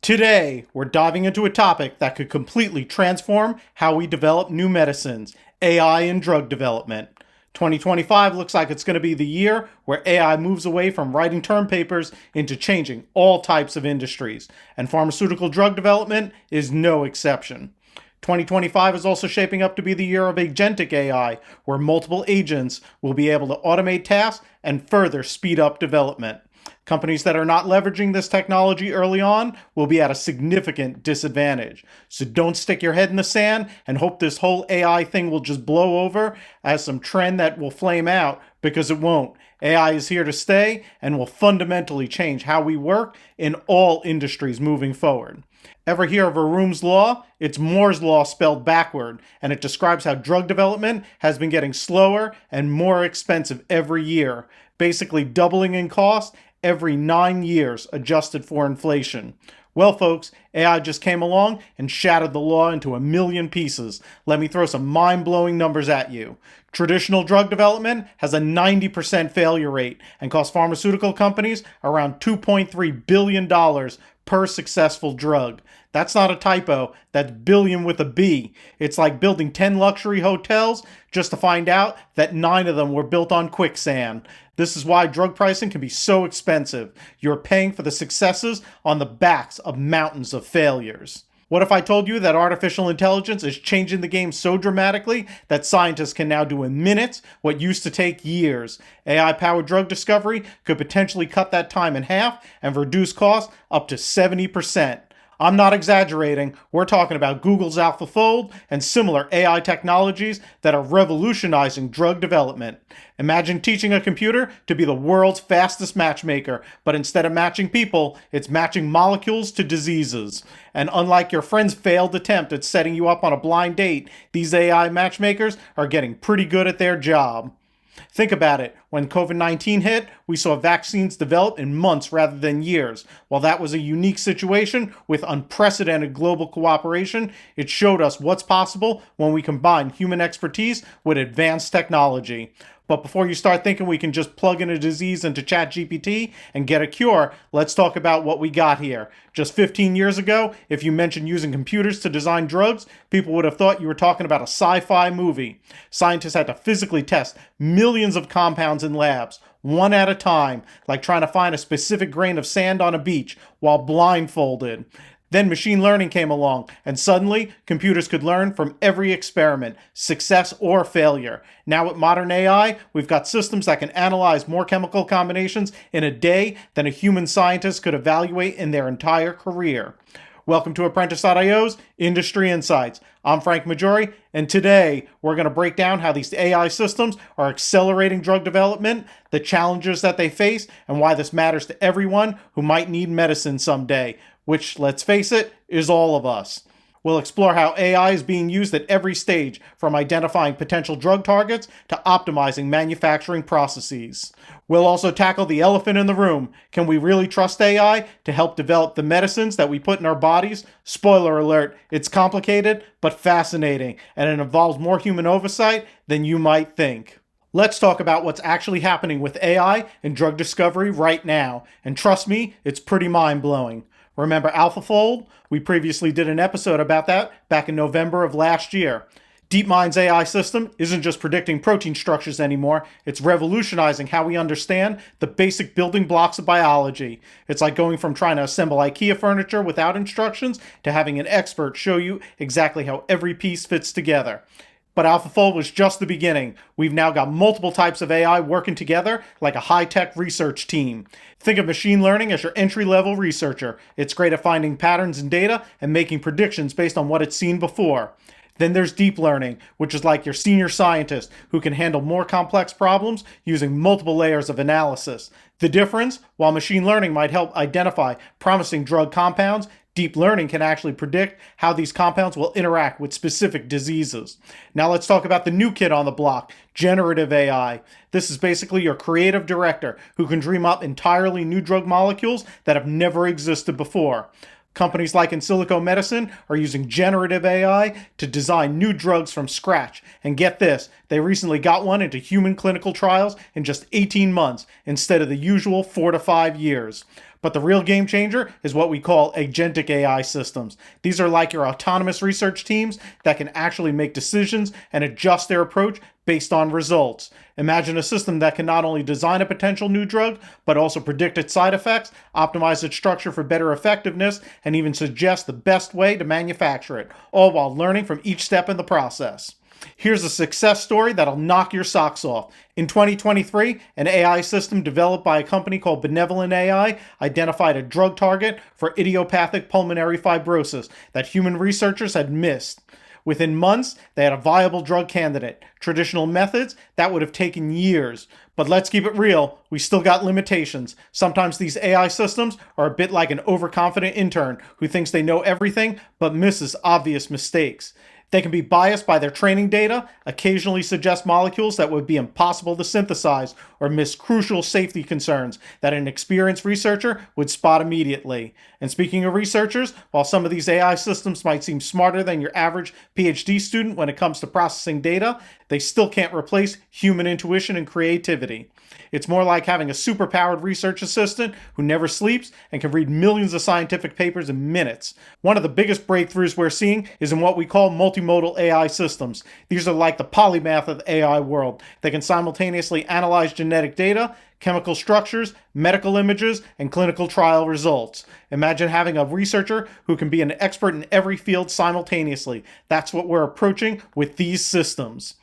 Today, we're diving into a topic that could completely transform how we develop new medicines: AI in drug development. 2025 looks like it's going to be the year where AI moves away from writing term papers into changing all types of industries, and pharmaceutical drug development is no exception. 2025 is also shaping up to be the year of agentic AI, where multiple agents will be able to automate tasks and further speed up development. Companies that are not leveraging this technology early on will be at a significant disadvantage. So don't stick your head in the sand and hope this whole AI thing will just blow over as some trend that will flame out, because it won't. AI is here to stay and will fundamentally change how we work in all industries moving forward. Ever hear of Arum's Law? It's Moore's Law spelled backward, and it describes how drug development has been getting slower and more expensive every year, basically doubling in cost every 9 years adjusted for inflation. Well, folks, AI just came along and shattered the law into a million pieces. Let me throw some mind-blowing numbers at you. Traditional drug development has a 90% failure rate and costs pharmaceutical companies around $2.3 billion per successful drug. That's not a typo, that's billion with a B. It's like building 10 luxury hotels just to find out that 9 of them were built on quicksand. This is why drug pricing can be so expensive. You're paying for the successes on the backs of mountains of failures. What if I told you that artificial intelligence is changing the game so dramatically that scientists can now do in minutes what used to take years? AI-powered drug discovery could potentially cut that time in half and reduce costs up to 70%. I'm not exaggerating. We're talking about Google's AlphaFold and similar AI technologies that are revolutionizing drug development. Imagine teaching a computer to be the world's fastest matchmaker, but instead of matching people, it's matching molecules to diseases. And unlike your friend's failed attempt at setting you up on a blind date, these AI matchmakers are getting pretty good at their job. Think about it. When COVID-19 hit, we saw vaccines develop in months rather than years. While that was a unique situation with unprecedented global cooperation, it showed us what's possible when we combine human expertise with advanced technology. But before you start thinking we can just plug in a disease into ChatGPT and get a cure, let's talk about what we got here. Just 15 years ago, if you mentioned using computers to design drugs, people would have thought you were talking about a sci-fi movie. Scientists had to physically test millions of compounds in labs, one at a time, like trying to find a specific grain of sand on a beach while blindfolded. Then machine learning came along, and suddenly computers could learn from every experiment, success or failure. Now with modern AI, we've got systems that can analyze more chemical combinations in a day than a human scientist could evaluate in their entire career. Welcome to Apprentice.io's Industry Insights. I'm Frank Maggiore, and today we're going to break down how these AI systems are accelerating drug development, the challenges that they face, and why this matters to everyone who might need medicine someday, which, let's face it, is all of us. We'll explore how AI is being used at every stage, from identifying potential drug targets to optimizing manufacturing processes. We'll also tackle the elephant in the room. Can we really trust AI to help develop the medicines that we put in our bodies? Spoiler alert, it's complicated but fascinating, and it involves more human oversight than you might think. Let's talk about what's actually happening with AI in drug discovery right now, and trust me, it's pretty mind-blowing. Remember AlphaFold? We previously did an episode about that back in November of last year. DeepMind's AI system isn't just predicting protein structures anymore, it's revolutionizing how we understand the basic building blocks of biology. It's like going from trying to assemble IKEA furniture without instructions to having an expert show you exactly how every piece fits together. But AlphaFold was just the beginning. We've now got multiple types of AI working together like a high-tech research team. Think of machine learning as your entry-level researcher. It's great at finding patterns in data and making predictions based on what it's seen before. Then there's deep learning, which is like your senior scientist who can handle more complex problems using multiple layers of analysis. The difference, while machine learning might help identify promising drug compounds, deep learning can actually predict how these compounds will interact with specific diseases. Now let's talk about the new kid on the block, generative AI. This is basically your creative director who can dream up entirely new drug molecules that have never existed before. Companies like Insilico Medicine are using generative AI to design new drugs from scratch. And get this, they recently got one into human clinical trials in just 18 months instead of the usual 4 to 5 years. But the real game changer is what we call agentic AI systems. These are like your autonomous research teams that can actually make decisions and adjust their approach based on results. Imagine a system that can not only design a potential new drug, but also predict its side effects, optimize its structure for better effectiveness, and even suggest the best way to manufacture it, all while learning from each step in the process. Here's a success story that'll knock your socks off. In 2023, an AI system developed by a company called Benevolent AI identified a drug target for idiopathic pulmonary fibrosis that human researchers had missed. Within months, they had a viable drug candidate. Traditional methods, that would have taken years. But let's keep it real, we still got limitations. Sometimes these AI systems are a bit like an overconfident intern who thinks they know everything but misses obvious mistakes. They can be biased by their training data, occasionally suggest molecules that would be impossible to synthesize, or miss crucial safety concerns that an experienced researcher would spot immediately. And speaking of researchers, while some of these AI systems might seem smarter than your average PhD student when it comes to processing data, they still can't replace human intuition and creativity. It's more like having a superpowered research assistant who never sleeps and can read millions of scientific papers in minutes. One of the biggest breakthroughs we're seeing is in what we call multimodal AI systems. These are like the polymath of the AI world. They can simultaneously analyze genetic data, chemical structures, medical images, and clinical trial results. Imagine having a researcher who can be an expert in every field simultaneously. That's what we're approaching with these systems.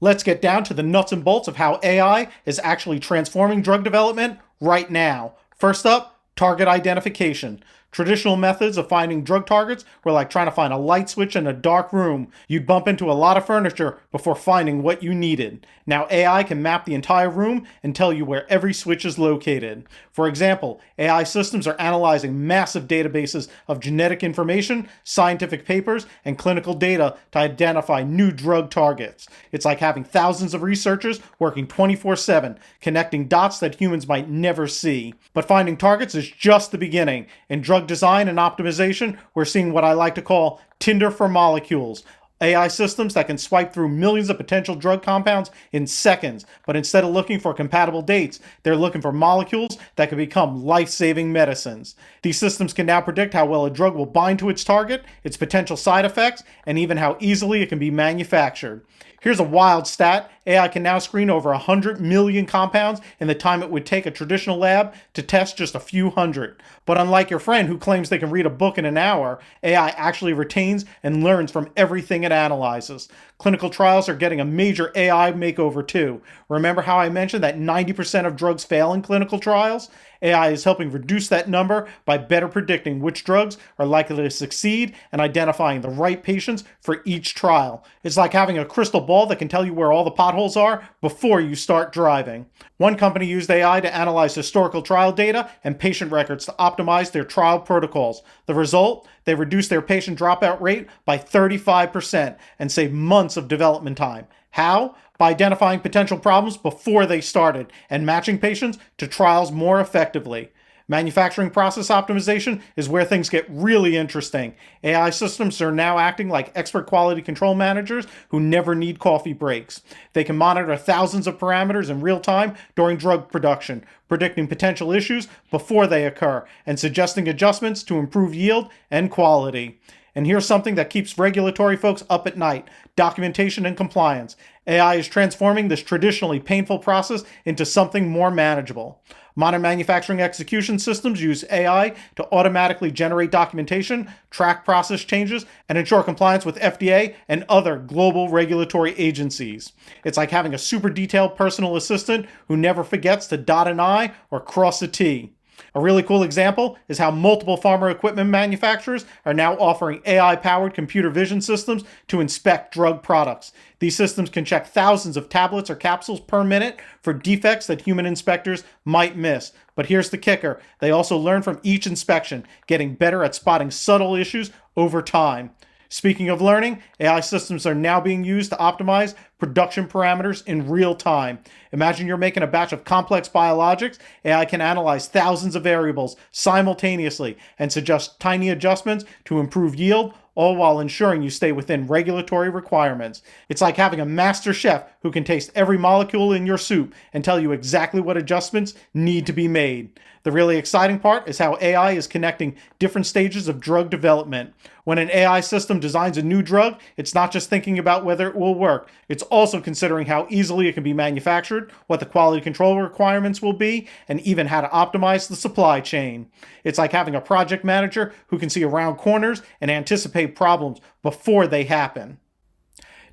Let's get down to the nuts and bolts of how AI is actually transforming drug development right now. First up, target identification. Traditional methods of finding drug targets were like trying to find a light switch in a dark room. You'd bump into a lot of furniture before finding what you needed. Now AI can map the entire room and tell you where every switch is located. For example, AI systems are analyzing massive databases of genetic information, scientific papers, and clinical data to identify new drug targets. It's like having thousands of researchers working 24/7, connecting dots that humans might never see. But finding targets is just the beginning. In drug design and optimization, we're seeing what I like to call Tinder for molecules. AI systems that can swipe through millions of potential drug compounds in seconds, but instead of looking for compatible dates, they're looking for molecules that can become life-saving medicines. These systems can now predict how well a drug will bind to its target, its potential side effects, and even how easily it can be manufactured. Here's a wild stat. AI can now screen over 100 million compounds in the time it would take a traditional lab to test just a few hundred. But unlike your friend who claims they can read a book in an hour, AI actually retains and learns from everything it analyzes. Clinical trials are getting a major AI makeover too. Remember how I mentioned that 90% of drugs fail in clinical trials? AI is helping reduce that number by better predicting which drugs are likely to succeed and identifying the right patients for each trial. It's like having a crystal ball that can tell you where all the potholes are before you start driving. One company used AI to analyze historical trial data and patient records to optimize their trial protocols. The result? They reduced their patient dropout rate by 35% and saved months of development time. How? By identifying potential problems before they started and matching patients to trials more effectively. Manufacturing process optimization is where things get really interesting. AI systems are now acting like expert quality control managers who never need coffee breaks. They can monitor thousands of parameters in real time during drug production, predicting potential issues before they occur, and suggesting adjustments to improve yield and quality. And here's something that keeps regulatory folks up at night: documentation and compliance. AI is transforming this traditionally painful process into something more manageable. Modern manufacturing execution systems use AI to automatically generate documentation, track process changes, and ensure compliance with FDA and other global regulatory agencies. It's like having a super detailed personal assistant who never forgets to dot an I or cross a T. A really cool example is how multiple pharma equipment manufacturers are now offering AI-powered computer vision systems to inspect drug products. These systems can check thousands of tablets or capsules per minute for defects that human inspectors might miss. But here's the kicker: they also learn from each inspection, getting better at spotting subtle issues over time. Speaking of learning, AI systems are now being used to optimize production parameters in real time. Imagine you're making a batch of complex biologics. AI can analyze thousands of variables simultaneously and suggest tiny adjustments to improve yield, all while ensuring you stay within regulatory requirements. It's like having a master chef who can taste every molecule in your soup and tell you exactly what adjustments need to be made. The really exciting part is how AI is connecting different stages of drug development. When an AI system designs a new drug, it's not just thinking about whether it will work, it's also considering how easily it can be manufactured, what the quality control requirements will be, and even how to optimize the supply chain. It's like having a project manager who can see around corners and anticipate problems before they happen.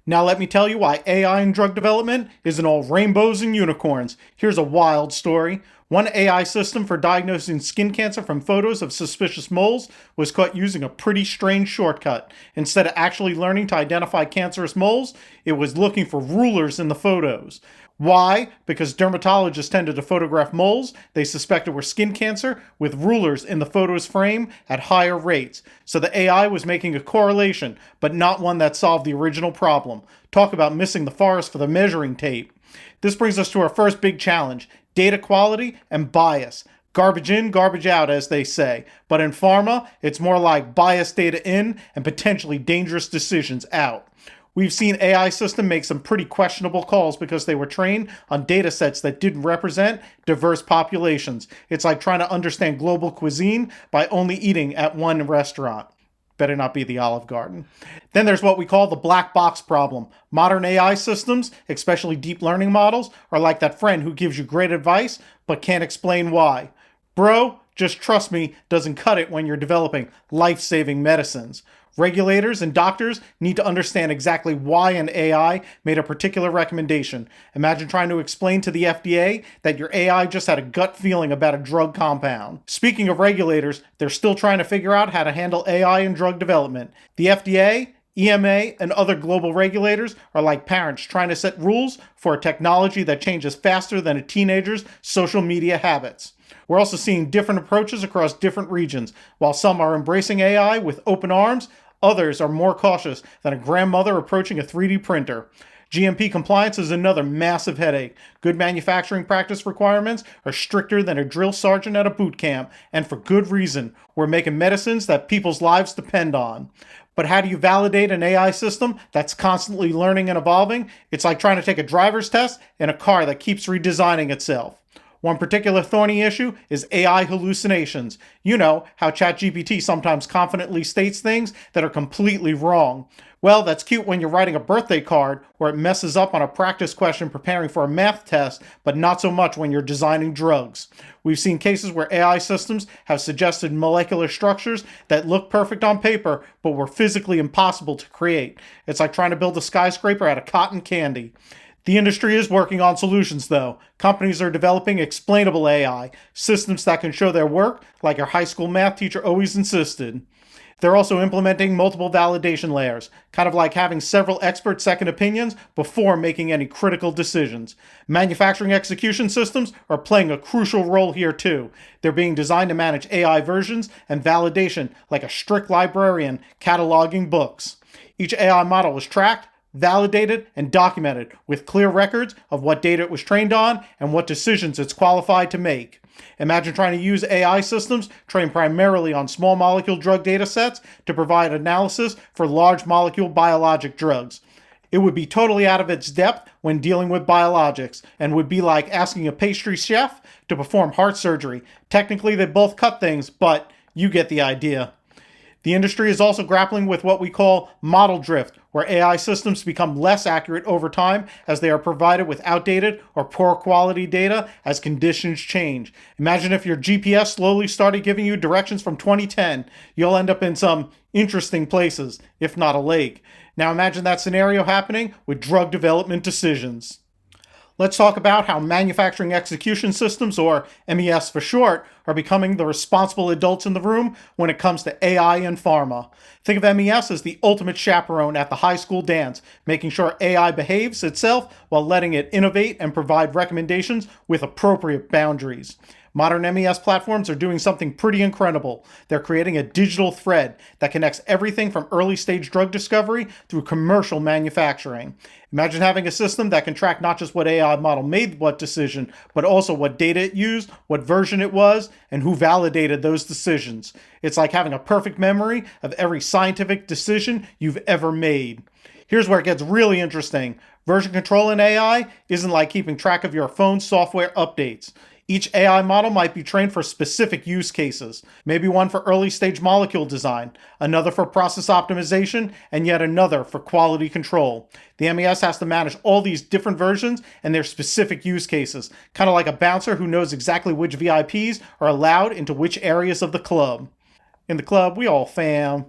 Now let me tell you why AI in drug development isn't all rainbows and unicorns. Here's a wild story. One AI system for diagnosing skin cancer from photos of suspicious moles was caught using a pretty strange shortcut. Instead of actually learning to identify cancerous moles, it was looking for rulers in the photos. Why? Because dermatologists tended to photograph moles they suspected were skin cancer with rulers in the photo's frame at higher rates. So the AI was making a correlation, but not one that solved the original problem. Talk about missing the forest for the measuring tape. This brings us to our first big challenge: data quality and bias. Garbage in, garbage out, as they say. But in pharma, it's more like biased data in and potentially dangerous decisions out. We've seen AI systems make some pretty questionable calls because they were trained on data sets that didn't represent diverse populations. It's like trying to understand global cuisine by only eating at one restaurant. Better not be the Olive Garden. Then there's what we call the black box problem. Modern AI systems, especially deep learning models, are like that friend who gives you great advice but can't explain why. Bro, just trust me doesn't cut it when you're developing life-saving medicines. Regulators and doctors need to understand exactly why an AI made a particular recommendation. Imagine trying to explain to the FDA that your AI just had a gut feeling about a drug compound. Speaking of regulators, they're still trying to figure out how to handle AI in drug development. The FDA, EMA, and other global regulators are like parents trying to set rules for a technology that changes faster than a teenager's social media habits. We're also seeing different approaches across different regions. While some are embracing AI with open arms, others are more cautious than a grandmother approaching a 3D printer. GMP compliance is another massive headache. Good manufacturing practice requirements are stricter than a drill sergeant at a boot camp, and for good reason. We're making medicines that people's lives depend on. But how do you validate an AI system that's constantly learning and evolving? It's like trying to take a driver's test in a car that keeps redesigning itself. One particular thorny issue is AI hallucinations. You know, how ChatGPT sometimes confidently states things that are completely wrong. Well, that's cute when you're writing a birthday card or it messes up on a practice question preparing for a math test, but not so much when you're designing drugs. We've seen cases where AI systems have suggested molecular structures that look perfect on paper, but were physically impossible to create. It's like trying to build a skyscraper out of cotton candy. The industry is working on solutions, though. Companies are developing explainable AI, systems that can show their work, like your high school math teacher always insisted. They're also implementing multiple validation layers, kind of like having several expert second opinions before making any critical decisions. Manufacturing execution systems are playing a crucial role here too. They're being designed to manage AI versions and validation like a strict librarian cataloging books. Each AI model is tracked, validated, and documented with clear records of what data it was trained on and what decisions it's qualified to make. Imagine trying to use AI systems trained primarily on small molecule drug data sets to provide analysis for large molecule biologic drugs. It would be totally out of its depth when dealing with biologics and would be like asking a pastry chef to perform heart surgery. Technically, they both cut things, but you get the idea. The industry is also grappling with what we call model drift, where AI systems become less accurate over time as they are provided with outdated or poor quality data as conditions change. Imagine if your GPS slowly started giving you directions from 2010. You'll end up in some interesting places, if not a lake. Now imagine that scenario happening with drug development decisions. Let's talk about how manufacturing execution systems, or MES for short, are becoming the responsible adults in the room when it comes to AI and pharma. Think of MES as the ultimate chaperone at the high school dance, making sure AI behaves itself while letting it innovate and provide recommendations with appropriate boundaries. Modern MES platforms are doing something pretty incredible. They're creating a digital thread that connects everything from early stage drug discovery through commercial manufacturing. Imagine having a system that can track not just what AI model made what decision, but also what data it used, what version it was, and who validated those decisions. It's like having a perfect memory of every scientific decision you've ever made. Here's where it gets really interesting. Version control in AI isn't like keeping track of your phone's software updates. Each AI model might be trained for specific use cases, maybe one for early stage molecule design, another for process optimization, and yet another for quality control. The MES has to manage all these different versions and their specific use cases, kind of like a bouncer who knows exactly which VIPs are allowed into which areas of the club. In the club, we all fam.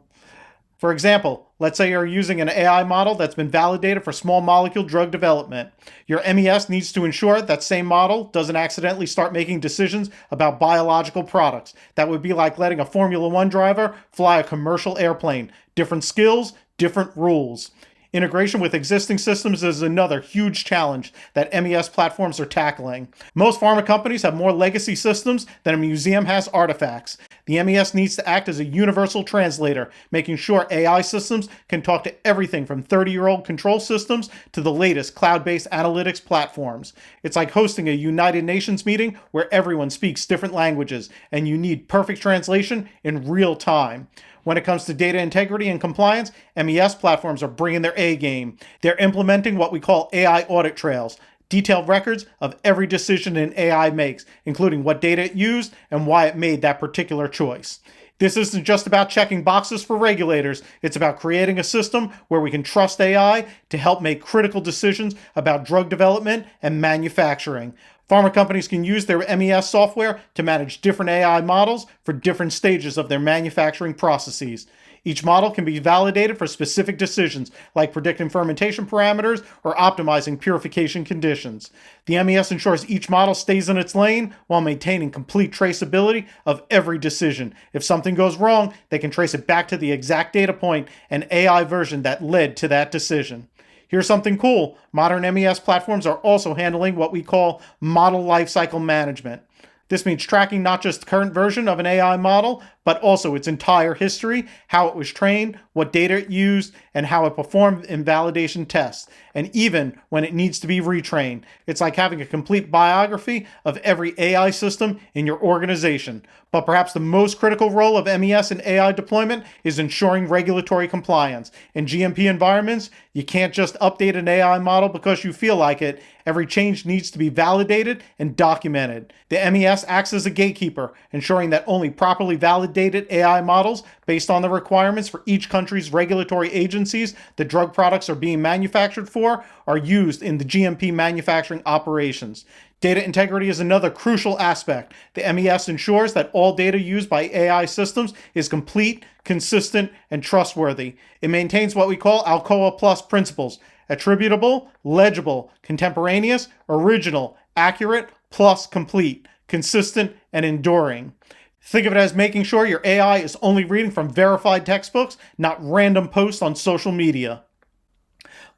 For example, let's say you're using an AI model that's been validated for small molecule drug development. Your MES needs to ensure that same model doesn't accidentally start making decisions about biological products. That would be like letting a Formula One driver fly a commercial airplane. Different skills, different rules. Integration with existing systems is another huge challenge that MES platforms are tackling. Most pharma companies have more legacy systems than a museum has artifacts. The MES needs to act as a universal translator, making sure AI systems can talk to everything from 30-year-old control systems to the latest cloud-based analytics platforms. It's like hosting a United Nations meeting where everyone speaks different languages, and you need perfect translation in real time. When it comes to data integrity and compliance, MES platforms are bringing their A game. They're implementing what we call AI audit trails, detailed records of every decision an AI makes, including what data it used and why it made that particular choice. This isn't just about checking boxes for regulators. It's about creating a system where we can trust AI to help make critical decisions about drug development and manufacturing. Pharma companies can use their MES software to manage different AI models for different stages of their manufacturing processes. Each model can be validated for specific decisions, like predicting fermentation parameters or optimizing purification conditions. The MES ensures each model stays in its lane while maintaining complete traceability of every decision. If something goes wrong, they can trace it back to the exact data point and AI version that led to that decision. Here's something cool. Modern MES platforms are also handling what we call model lifecycle management. This means tracking not just the current version of an AI model, but also its entire history, how it was trained, what data it used, and how it performed in validation tests, and even when it needs to be retrained. It's like having a complete biography of every AI system in your organization. But perhaps the most critical role of MES in AI deployment is ensuring regulatory compliance. In GMP environments, you can't just update an AI model because you feel like it. Every change needs to be validated and documented. The MES acts as a gatekeeper, ensuring that only properly validated AI models based on the requirements for each country's regulatory agencies the drug products are being manufactured for are used in the GMP manufacturing operations. Data integrity is another crucial aspect. The MES ensures that all data used by AI systems is complete, consistent, and trustworthy. It maintains what we call Alcoa Plus principles: attributable, legible, contemporaneous, original, accurate, plus complete, consistent, and enduring. Think of it as making sure your AI is only reading from verified textbooks, not random posts on social media.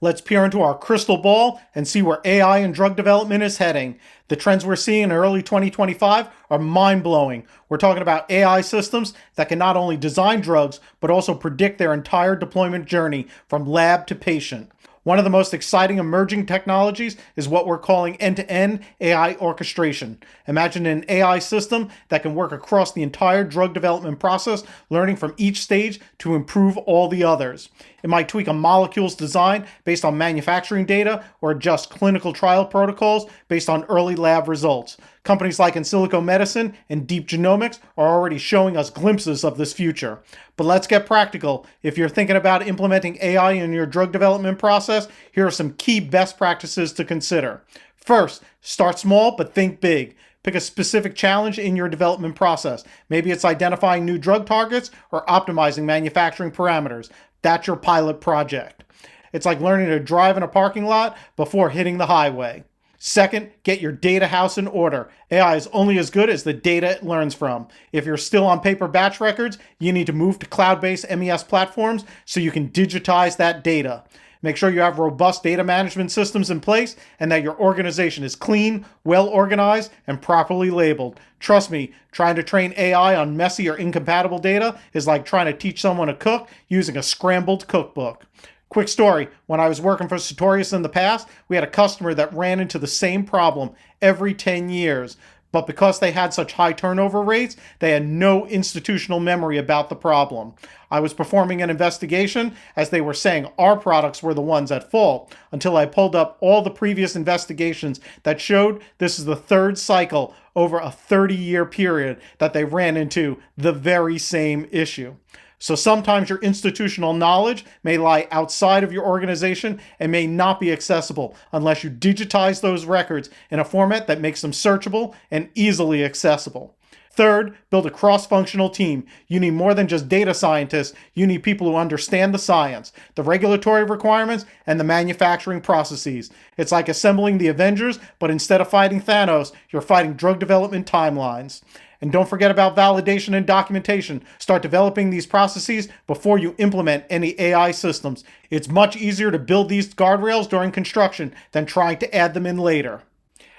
Let's peer into our crystal ball and see where AI and drug development is heading. The trends we're seeing in early 2025 are mind-blowing. We're talking about AI systems that can not only design drugs, but also predict their entire deployment journey from lab to patient. One of the most exciting emerging technologies is what we're calling end-to-end AI orchestration. Imagine an AI system that can work across the entire drug development process, learning from each stage to improve all the others. It might tweak a molecule's design based on manufacturing data or adjust clinical trial protocols based on early lab results. Companies like In Silico Medicine and Deep Genomics are already showing us glimpses of this future. But let's get practical. If you're thinking about implementing AI in your drug development process, here are some key best practices to consider. First, start small but think big. Pick a specific challenge in your development process. Maybe it's identifying new drug targets or optimizing manufacturing parameters. That's your pilot project. It's like learning to drive in a parking lot before hitting the highway. Second, get your data house in order. AI is only as good as the data it learns from. If you're still on paper batch records, you need to move to cloud-based MES platforms so you can digitize that data. Make sure you have robust data management systems in place and that your organization is clean, well organized, and properly labeled. Trust me, trying to train AI on messy or incompatible data is like trying to teach someone to cook using a scrambled cookbook. Quick story, when I was working for Sartorius in the past, we had a customer that ran into the same problem every 10 years. But because they had such high turnover rates, they had no institutional memory about the problem. I was performing an investigation as they were saying our products were the ones at fault, until I pulled up all the previous investigations that showed this is the third cycle over a 30-year period that they ran into the very same issue. So sometimes your institutional knowledge may lie outside of your organization and may not be accessible unless you digitize those records in a format that makes them searchable and easily accessible. Third, build a cross-functional team. You need more than just data scientists. You need people who understand the science, the regulatory requirements, and the manufacturing processes. It's like assembling the Avengers, but instead of fighting Thanos, you're fighting drug development timelines. And don't forget about validation and documentation. Start developing these processes before you implement any AI systems. It's much easier to build these guardrails during construction than trying to add them in later.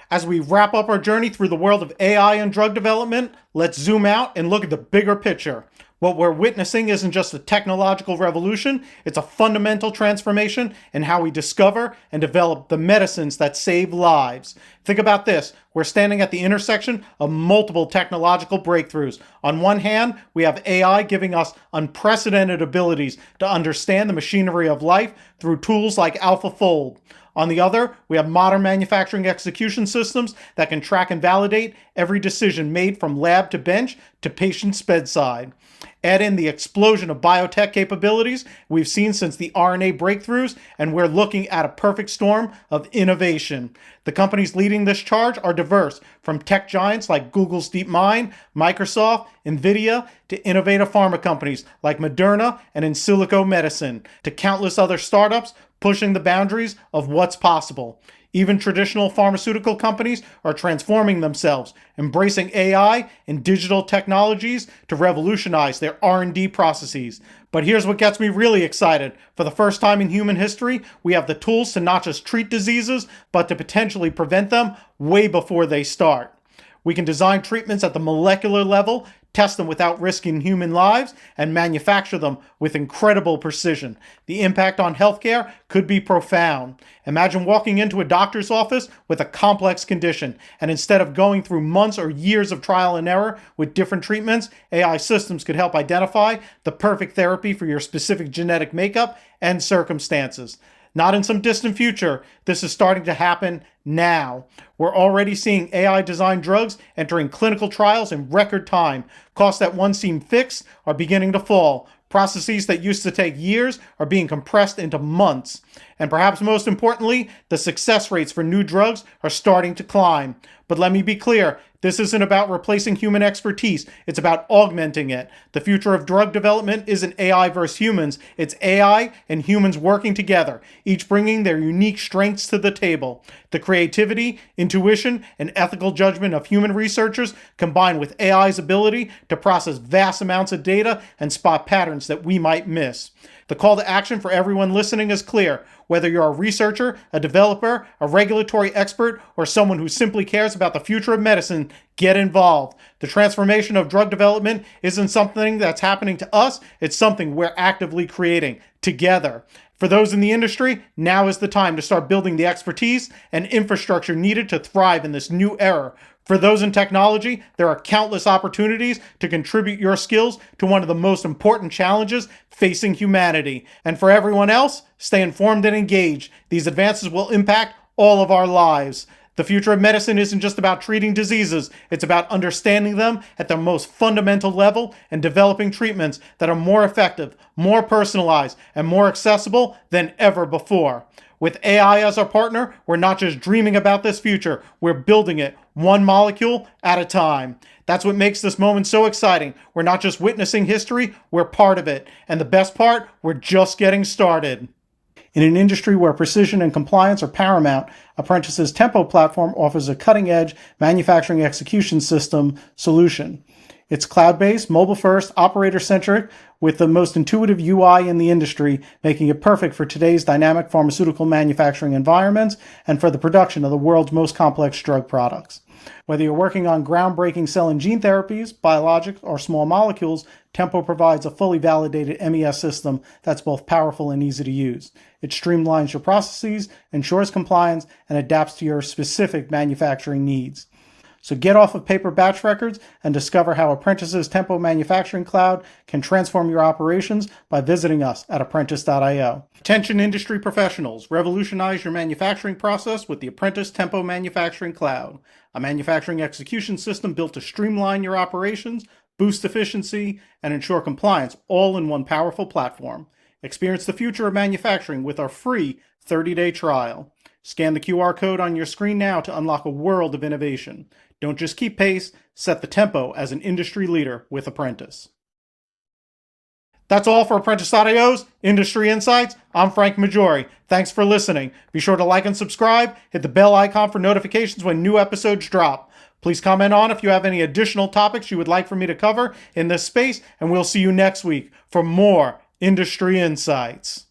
As we wrap up our journey through the world of AI and drug development, let's zoom out and look at the bigger picture. What we're witnessing isn't just a technological revolution, it's a fundamental transformation in how we discover and develop the medicines that save lives. Think about this. We're standing at the intersection of multiple technological breakthroughs. On one hand, we have AI giving us unprecedented abilities to understand the machinery of life through tools like AlphaFold. On the other, we have modern manufacturing execution systems that can track and validate every decision made from lab to bench to patient's bedside. Add in the explosion of biotech capabilities we've seen since the RNA breakthroughs, and we're looking at a perfect storm of innovation. The companies leading this charge are diverse, from tech giants like Google's DeepMind, Microsoft, NVIDIA, to innovative pharma companies like Moderna and In Silico Medicine, to countless other startups pushing the boundaries of what's possible. Even traditional pharmaceutical companies are transforming themselves, embracing AI and digital technologies to revolutionize their R&D processes. But here's what gets me really excited. For the first time in human history, we have the tools to not just treat diseases, but to potentially prevent them way before they start. We can design treatments at the molecular level, test them without risking human lives, and manufacture them with incredible precision. The impact on healthcare could be profound. Imagine walking into a doctor's office with a complex condition, and instead of going through months or years of trial and error with different treatments, AI systems could help identify the perfect therapy for your specific genetic makeup and circumstances. Not in some distant future, this is starting to happen now. We're already seeing AI-designed drugs entering clinical trials in record time. Costs that once seemed fixed are beginning to fall. Processes that used to take years are being compressed into months. And perhaps most importantly, the success rates for new drugs are starting to climb. But let me be clear, this isn't about replacing human expertise, it's about augmenting it. The future of drug development isn't AI versus humans, it's AI and humans working together, each bringing their unique strengths to the table. The creativity, intuition, and ethical judgment of human researchers combined with AI's ability to process vast amounts of data and spot patterns that we might miss. The call to action for everyone listening is clear. Whether you're a researcher, a developer, a regulatory expert, or someone who simply cares about the future of medicine, get involved. The transformation of drug development isn't something that's happening to us, it's something we're actively creating together. For those in the industry, now is the time to start building the expertise and infrastructure needed to thrive in this new era. For those in technology, there are countless opportunities to contribute your skills to one of the most important challenges facing humanity. And for everyone else, stay informed and engaged. These advances will impact all of our lives. The future of medicine isn't just about treating diseases, it's about understanding them at their most fundamental level and developing treatments that are more effective, more personalized, and more accessible than ever before. With AI as our partner, we're not just dreaming about this future, we're building it one molecule at a time. That's what makes this moment so exciting. We're not just witnessing history, we're part of it. And the best part, we're just getting started. In an industry where precision and compliance are paramount, Apprentice's Tempo platform offers a cutting-edge manufacturing execution system solution. It's cloud-based, mobile-first, operator-centric, with the most intuitive UI in the industry, making it perfect for today's dynamic pharmaceutical manufacturing environments and for the production of the world's most complex drug products. Whether you're working on groundbreaking cell and gene therapies, biologics, or small molecules, Tempo provides a fully validated MES system that's both powerful and easy to use. It streamlines your processes, ensures compliance, and adapts to your specific manufacturing needs. So get off of paper batch records and discover how Apprentice's Tempo Manufacturing Cloud can transform your operations by visiting us at apprentice.io. Attention industry professionals, revolutionize your manufacturing process with the Apprentice Tempo Manufacturing Cloud, a manufacturing execution system built to streamline your operations, boost efficiency, and ensure compliance all in one powerful platform. Experience the future of manufacturing with our free 30-day trial. Scan the QR code on your screen now to unlock a world of innovation. Don't just keep pace, set the tempo as an industry leader with Apprentice. That's all for Apprentice.io's Industry Insights. I'm Frank Maggiore. Thanks for listening. Be sure to like and subscribe. Hit the bell icon for notifications when new episodes drop. Please comment on if you have any additional topics you would like for me to cover in this space, and we'll see you next week for more Industry Insights.